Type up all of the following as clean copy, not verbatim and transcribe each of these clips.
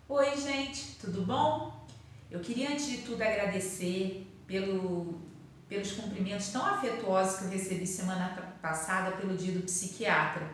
Oi, gente, tudo bom? Eu queria, antes de tudo, agradecer pelos cumprimentos tão afetuosos que eu recebi semana passada pelo Dia do Psiquiatra.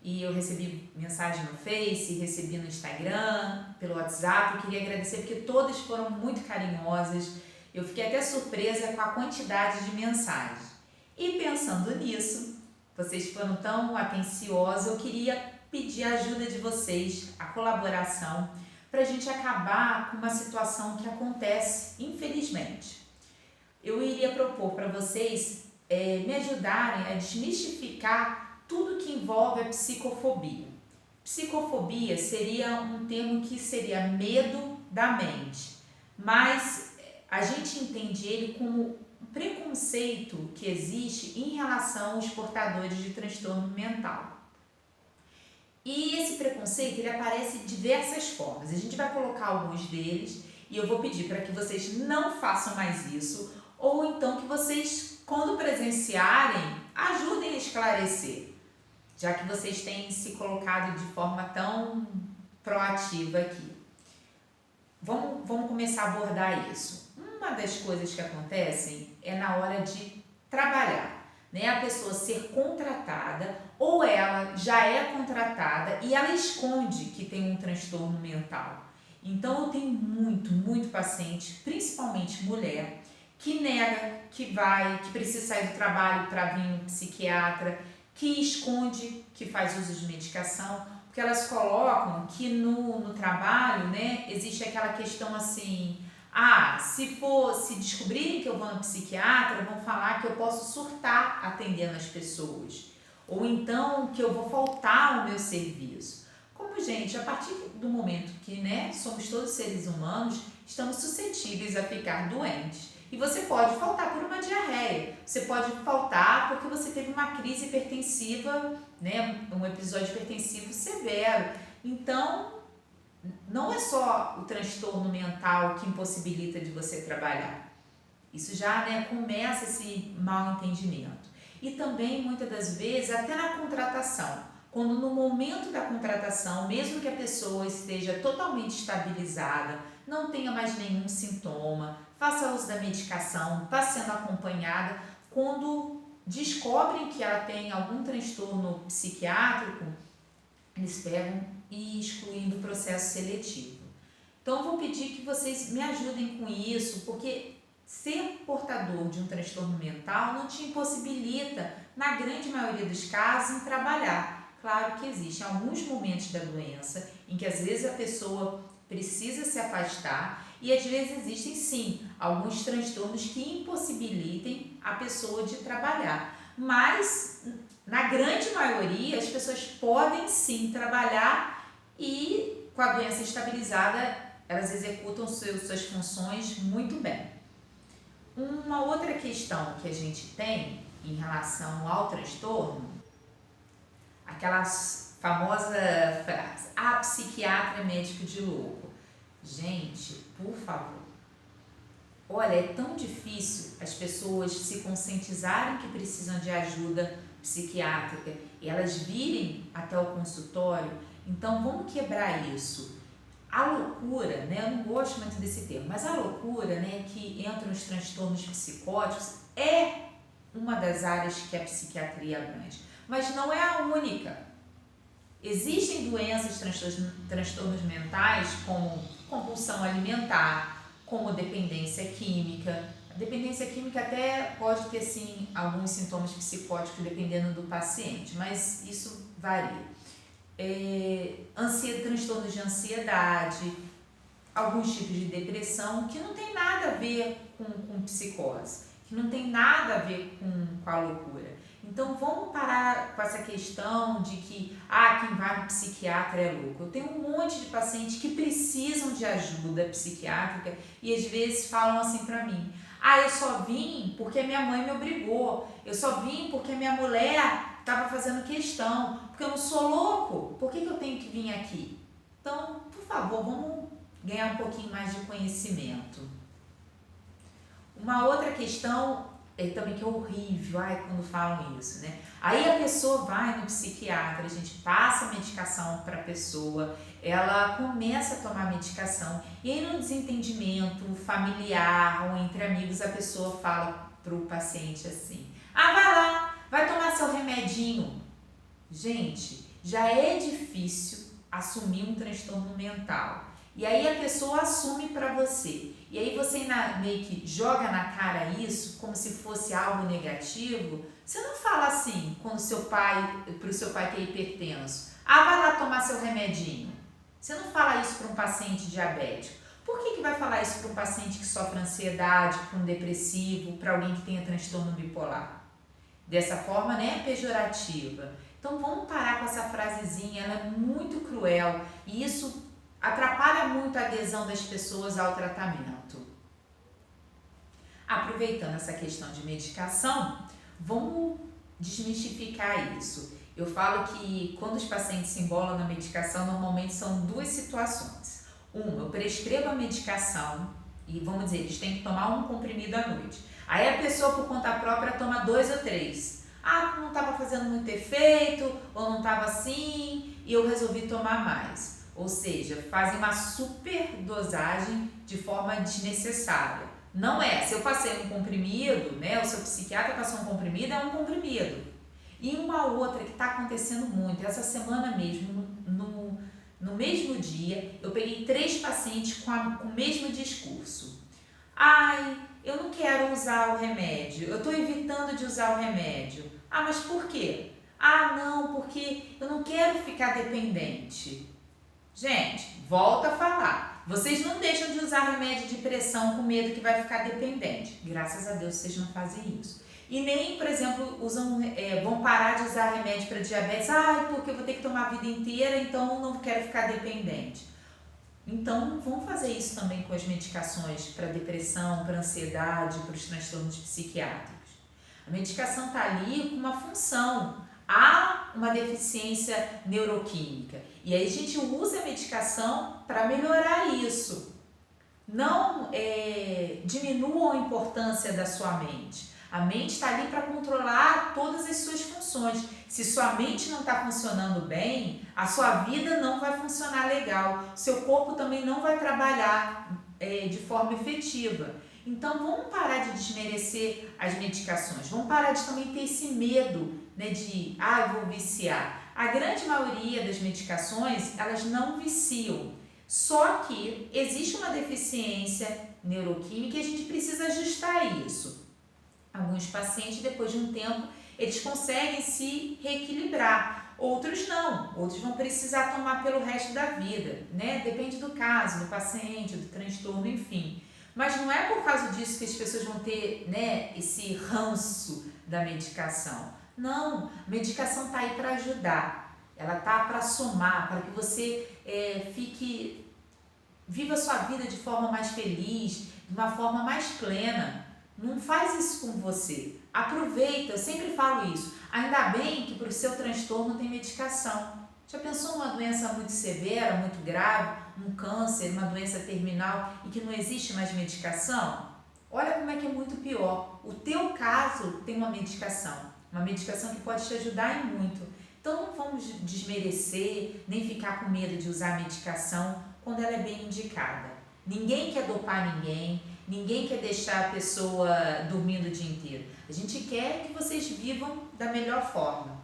E eu recebi mensagem no Face, recebi no Instagram, pelo WhatsApp. Eu queria agradecer porque todas foram muito carinhosas. Eu fiquei até surpresa com a quantidade de mensagens. E pensando nisso, vocês foram tão atenciosos, eu queria pedir a ajuda de vocês, a colaboração, para a gente acabar com uma situação que acontece, infelizmente. Eu iria propor para vocês me ajudarem a desmistificar tudo que envolve a psicofobia. Psicofobia seria um termo que seria medo da mente, mas a gente entende ele como um preconceito que existe em relação aos portadores de transtorno mental. E esse preconceito ele aparece de diversas formas. A gente vai colocar alguns deles e eu vou pedir para que vocês não façam mais isso, ou então que vocês, quando presenciarem, ajudem a esclarecer, já que vocês têm se colocado de forma tão proativa aqui. Vamos começar a abordar isso. Uma das coisas que acontecem é na hora de trabalhar, né? A pessoa ser contratada ou ela já é contratada e ela esconde que tem um transtorno mental. Então eu tenho muito paciente, principalmente mulher, que nega que precisa sair do trabalho para vir no psiquiatra, que esconde que faz uso de medicação, porque elas colocam que no trabalho, né, existe aquela questão assim: se descobrirem que eu vou no psiquiatra, vão falar que eu posso surtar atendendo as pessoas. Ou então que eu vou faltar ao meu serviço. Como, gente, a partir do momento que, né, somos todos seres humanos, estamos suscetíveis a ficar doentes. E você pode faltar por uma diarreia, você pode faltar porque você teve uma crise hipertensiva, né, um episódio hipertensivo severo. Então, não é só o transtorno mental que impossibilita de você trabalhar. Isso já, né, começa esse mal entendimento. E também, muitas das vezes, até na contratação. Quando no momento da contratação, mesmo que a pessoa esteja totalmente estabilizada, não tenha mais nenhum sintoma, faça uso da medicação, está sendo acompanhada, quando descobrem que ela tem algum transtorno psiquiátrico, eles pegam e excluem do processo seletivo. Então, eu vou pedir que vocês me ajudem com isso, porque ser portador de um transtorno mental não te impossibilita, na grande maioria dos casos, em trabalhar. Claro que existem alguns momentos da doença em que às vezes a pessoa precisa se afastar e às vezes existem sim alguns transtornos que impossibilitem a pessoa de trabalhar. Mas na grande maioria as pessoas podem sim trabalhar e com a doença estabilizada elas executam suas funções muito bem. Uma outra questão que a gente tem em relação ao transtorno, aquela famosa frase: psiquiatra é médico de louco. Gente, por favor, olha, é tão difícil as pessoas se conscientizarem que precisam de ajuda psiquiátrica e elas virem até o consultório. Então vamos quebrar isso. A loucura, né, eu não gosto muito desse termo, mas a loucura, né, que entra nos transtornos psicóticos é uma das áreas que a psiquiatria abrange, mas não é a única. Existem doenças, transtornos mentais, como compulsão alimentar, como dependência química. A dependência química até pode ter, sim, alguns sintomas psicóticos dependendo do paciente, mas isso varia. Transtornos de ansiedade, alguns tipos de depressão que não tem nada a ver com psicose, que não tem nada a ver com a loucura. Então vamos parar com essa questão de que quem vai no psiquiatra é louco. Eu tenho um monte de pacientes que precisam de ajuda psiquiátrica e às vezes falam assim pra mim: eu só vim porque minha mãe me obrigou, eu só vim porque minha mulher estava fazendo questão, porque eu não sou louco, por que eu tenho que vir aqui? Então, por favor, vamos ganhar um pouquinho mais de conhecimento. Uma outra questão também que é horrível, quando falam isso, né? Aí a pessoa vai no psiquiatra, a gente passa a medicação para a pessoa, ela começa a tomar medicação e aí no desentendimento familiar ou entre amigos a pessoa fala para o paciente assim: ah, vai lá, vai tomar seu remedinho. Gente, já é difícil assumir um transtorno mental. E aí a pessoa assume para você. E aí você meio que joga na cara isso como se fosse algo negativo. Você não fala assim quando pro seu pai que é hipertenso: ah, vai lá tomar seu remedinho. Você não fala isso para um paciente diabético. Por que vai falar isso para um paciente que sofre ansiedade, para um depressivo, para alguém que tenha transtorno bipolar? Dessa forma, né, pejorativa. Então vamos parar com essa frasezinha, ela é muito cruel e isso atrapalha muito a adesão das pessoas ao tratamento. Aproveitando essa questão de medicação, vamos desmistificar isso. Eu falo que quando os pacientes se embolam na medicação, normalmente são duas situações. Uma, eu prescrevo a medicação e vamos dizer, eles têm que tomar um comprimido à noite. Aí a pessoa por conta própria toma 2 ou 3. Ah, não estava fazendo muito efeito, ou não estava assim, e eu resolvi tomar mais. Ou seja, fazem uma superdosagem de forma desnecessária. Não é, se eu passei um comprimido, né, o seu psiquiatra passou um comprimido, é um comprimido. E uma outra que está acontecendo muito, essa semana mesmo, no mesmo dia, eu peguei 3 pacientes com o mesmo discurso. Ai, eu não quero usar o remédio, eu estou evitando de usar o remédio. Ah, mas por quê? Ah, não, porque eu não quero ficar dependente. Gente, volta a falar. Vocês não deixam de usar remédio de pressão com medo que vai ficar dependente. Graças a Deus vocês não fazem isso. E nem, por exemplo, vão parar de usar remédio para diabetes. Ah, porque eu vou ter que tomar a vida inteira, então não quero ficar dependente. Então, vamos fazer isso também com as medicações para depressão, para ansiedade, para os transtornos psiquiátricos. A medicação está ali com uma função. Há uma deficiência neuroquímica. E aí a gente usa a medicação para melhorar isso. Não diminuam a importância da sua mente. A mente está ali para controlar todas as suas funções. Se sua mente não está funcionando bem, a sua vida não vai funcionar legal. Seu corpo também não vai trabalhar de forma efetiva. Então vamos parar de desmerecer as medicações. Vamos parar de também ter esse medo, né, de eu vou viciar. A grande maioria das medicações, elas não viciam. Só que existe uma deficiência neuroquímica e a gente precisa ajustar isso. Alguns pacientes, depois de um tempo, eles conseguem se reequilibrar. Outros não. Outros vão precisar tomar pelo resto da vida, né? Depende do caso, do paciente, do transtorno, enfim. Mas não é por causa disso que as pessoas vão ter, né, esse ranço da medicação. Não, a medicação está aí para ajudar. Ela está para somar, para que você viva a sua vida de forma mais feliz, de uma forma mais plena. Não faz isso com você. Aproveita, eu sempre falo isso. Ainda bem que para o seu transtorno tem medicação. Já pensou numa doença muito severa, muito grave, um câncer, uma doença terminal e que não existe mais medicação? Olha como é que é muito pior. O teu caso tem uma medicação que pode te ajudar em muito. Então não vamos desmerecer, nem ficar com medo de usar a medicação quando ela é bem indicada. Ninguém quer dopar ninguém quer deixar a pessoa dormindo o dia inteiro. A gente quer que vocês vivam da melhor forma,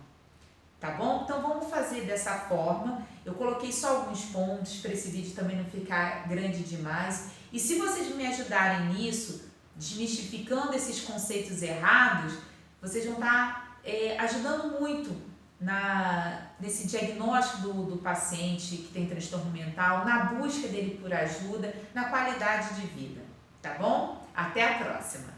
tá bom? Então vamos fazer dessa forma. Eu coloquei só alguns pontos para esse vídeo também não ficar grande demais. E se vocês me ajudarem nisso, desmistificando esses conceitos errados, vocês vão estar ajudando muito nesse diagnóstico do paciente que tem transtorno mental, na busca dele por ajuda, na qualidade de vida. Tá bom? Até a próxima!